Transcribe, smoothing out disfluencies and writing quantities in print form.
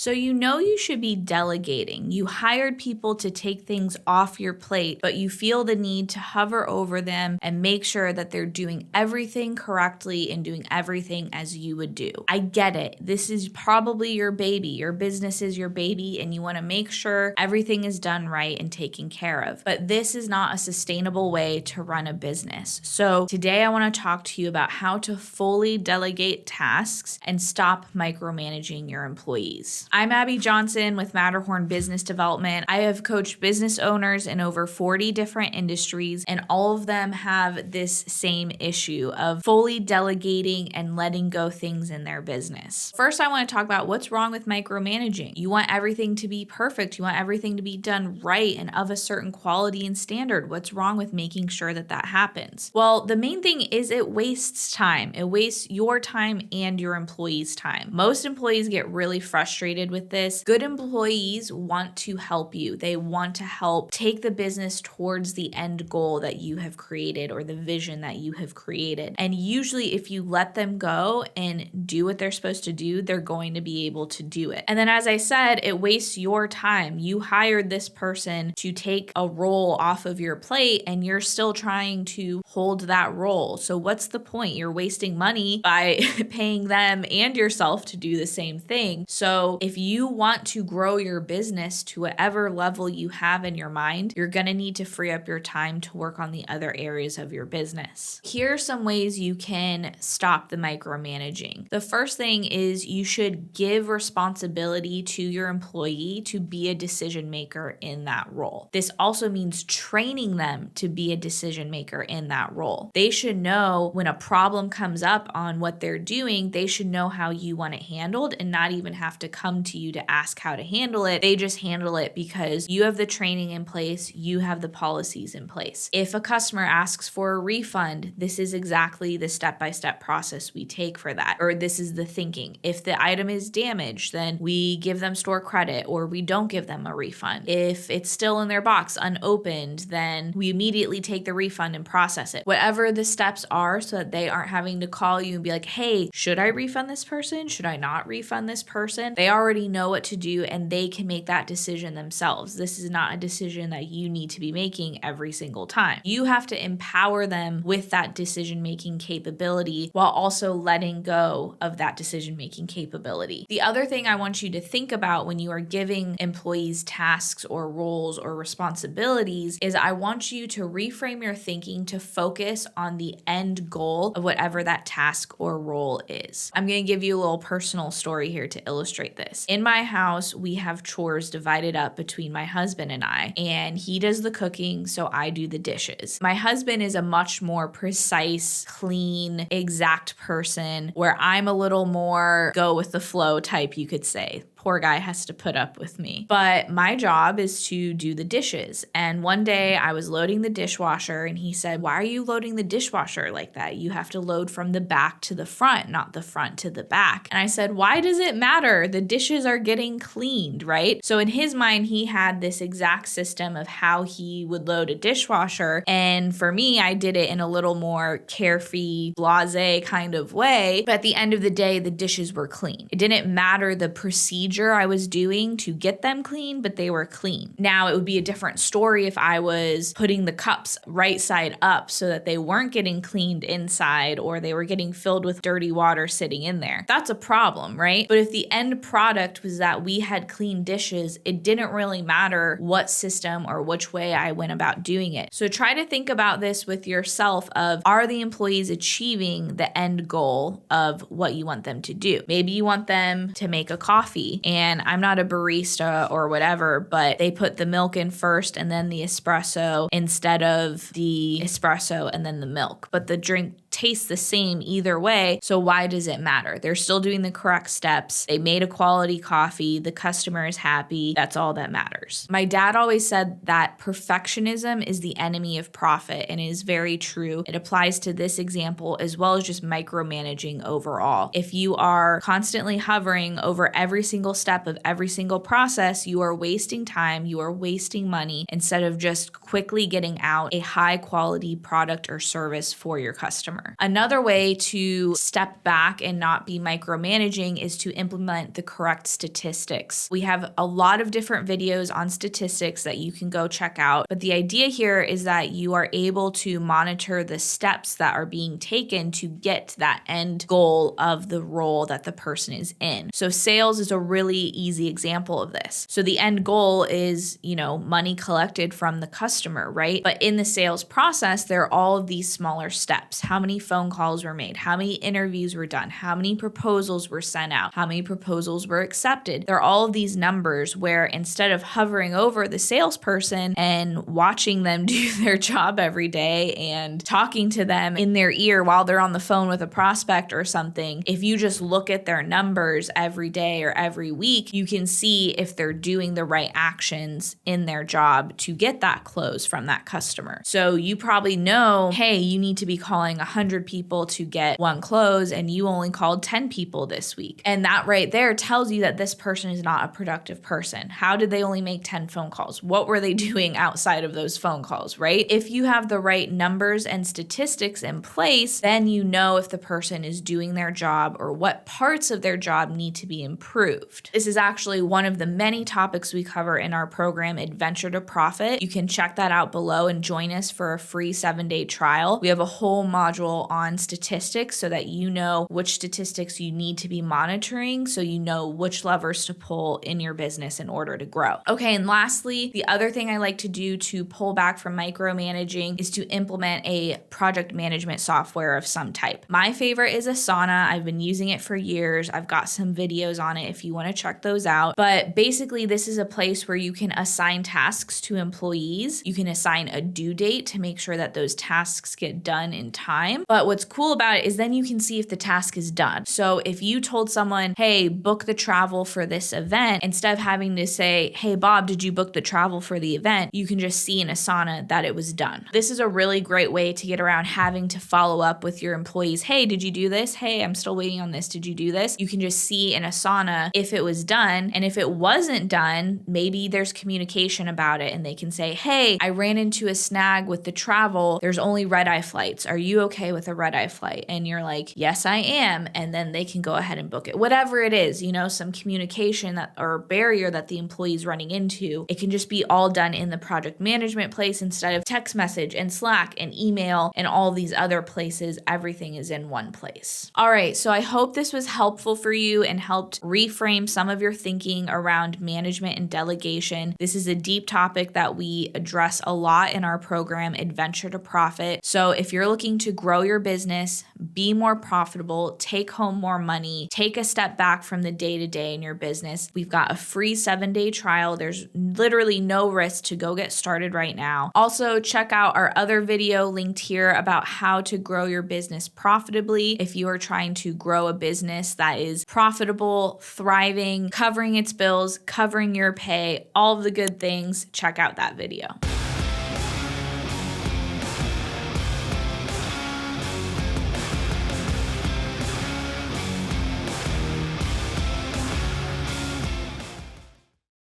So you should be delegating. You hired people to take things off your plate, but you feel the need to hover over them and make sure that they're doing everything correctly and doing everything as you would do. I get it. This is probably your baby. Your business is your baby, and you want to make sure everything is done right and taken care of. But this is not a sustainable way to run a business. So today I want to talk to you about how to fully delegate tasks and stop micromanaging your employees. I'm Abby Johnson with Matterhorn Business Development. I have coached business owners in over 40 different industries, and all of them have this same issue of fully delegating and letting go things in their business. First, I want to talk about what's wrong with micromanaging. You want everything to be perfect. You want everything to be done right and of a certain quality and standard. What's wrong with making sure that that happens? Well, the main thing is it wastes time. It wastes your time and your employees' time. Most employees get really frustrated with this. Good employees want to help you. They want to help take the business towards the end goal that you have created or the vision that you have created. And usually if you let them go and do what they're supposed to do, they're going to be able to do it. And then as I said, it wastes your time. You hired this person to take a role off of your plate and you're still trying to hold that role. So what's the point? You're wasting money by paying them and yourself to do the same thing. So if you want to grow your business to whatever level you have in your mind, you're going to need to free up your time to work on the other areas of your business. Here are some ways you can stop the micromanaging. The first thing is you should give responsibility to your employee to be a decision maker in that role. This also means training them to be a decision maker in that role. They should know when a problem comes up on what they're doing, they should know how you want it handled and not even have to come to you to ask how to handle it. They just handle it because you have the training in place, you have the policies in place. If a customer asks for a refund, this is exactly the step-by-step process we take for that, or this is the thinking. If the item is damaged, then we give them store credit or we don't give them a refund. If it's still in their box unopened, then we immediately take the refund and process it. Whatever the steps are so that they aren't having to call you and be like, hey, should I refund this person? Should I not refund this person? They already know what to do and they can make that decision themselves. This is not a decision that you need to be making every single time. You have to empower them with that decision-making capability while also letting go of that decision-making capability. The other thing I want you to think about when you are giving employees tasks or roles or responsibilities is I want you to reframe your thinking to focus on the end goal of whatever that task or role is. I'm going to give you a little personal story here to illustrate this. In my house, we have chores divided up between my husband and I, and he does the cooking, so I do the dishes. My husband is a much more precise, clean, exact person, where I'm a little more go with the flow type, you could say. Poor guy has to put up with me. But my job is to do the dishes. And one day I was loading the dishwasher and he said, why are you loading the dishwasher like that? You have to load from the back to the front, not the front to the back. And I said, why does it matter? The dishes are getting cleaned, right? So in his mind, he had this exact system of how he would load a dishwasher. And for me, I did it in a little more carefree, blasé kind of way. But at the end of the day, the dishes were clean. It didn't matter the procedure I was doing to get them clean, but they were clean. Now, it would be a different story if I was putting the cups right side up so that they weren't getting cleaned inside or they were getting filled with dirty water sitting in there. That's a problem, right? But if the end product was that we had clean dishes, it didn't really matter what system or which way I went about doing it. So try to think about this with yourself of, are the employees achieving the end goal of what you want them to do? Maybe you want them to make a coffee, and I'm not a barista or whatever, but they put the milk in first and then the espresso instead of the espresso and then the milk. But the drink tastes the same either way, so why does it matter? They're still doing the correct steps. They made a quality coffee. The customer is happy. That's all that matters. My dad always said that perfectionism is the enemy of profit, and it is very true. It applies to this example as well as just micromanaging overall. If you are constantly hovering over every single step of every single process, you are wasting time, you are wasting money instead of just quickly getting out a high quality product or service for your customer. customer. Another way to step back and not be micromanaging is to implement the correct statistics. We have a lot of different videos on statistics that you can go check out, but the idea here is that you are able to monitor the steps that are being taken to get to that end goal of the role that the person is in. So sales is a really easy example of this. So the end goal is, money collected from the customer, right? But in the sales process, there are all of these smaller steps. How many phone calls were made? How many interviews were done? How many proposals were sent out? How many proposals were accepted? There are all of these numbers where instead of hovering over the salesperson and watching them do their job every day and talking to them in their ear while they're on the phone with a prospect or something, if you just look at their numbers every day or every week, you can see if they're doing the right actions in their job to get that close from that customer. So you probably know, hey, you need to be calling 100 people to get one close and you only called 10 people this week. And that right there tells you that this person is not a productive person. How did they only make 10 phone calls? What were they doing outside of those phone calls, right? If you have the right numbers and statistics in place, then you know if the person is doing their job or what parts of their job need to be improved. This is actually one of the many topics we cover in our program, Adventure to Profit. You can check that out below and join us for a free 7-day trial. We have a whole module on statistics so that you know which statistics you need to be monitoring so you know which levers to pull in your business in order to grow. Okay, and lastly, the other thing I like to do to pull back from micromanaging is to implement a project management software of some type. My favorite is Asana. I've been using it for years. I've got some videos on it if you want to check those out. But basically, this is a place where you can assign tasks to employees. You can assign a due date to make sure that those tasks get done in time. But what's cool about it is then you can see if the task is done. So if you told someone, hey, book the travel for this event, instead of having to say, hey, Bob, did you book the travel for the event? You can just see in Asana that it was done. This is a really great way to get around having to follow up with your employees. Hey, did you do this? Hey, I'm still waiting on this. Did you do this? You can just see in Asana if it was done. And if it wasn't done, maybe there's communication about it and they can say, hey, I ran into a snag with the travel. There's only red-eye flights. Are you okay with a red-eye flight? And you're like, yes, I am. And then they can go ahead and book it. Whatever it is, some communication that or barrier that the employee's running into, it can just be all done in the project management place instead of text message and Slack and email and all these other places. Everything is in one place. All right, so I hope this was helpful for you and helped reframe some of your thinking around management and delegation. This is a deep topic that we address a lot in our program, Adventure to Profit. So if you're looking to grow your business, be more profitable, take home more money, take a step back from the day-to-day in your business, we've got a free 7-day trial. There's literally no risk to go get started right now. Also, check out our other video linked here about how to grow your business profitably. If you are trying to grow a business that is profitable, thriving, covering its bills, covering your pay, all of the good things, check out that video.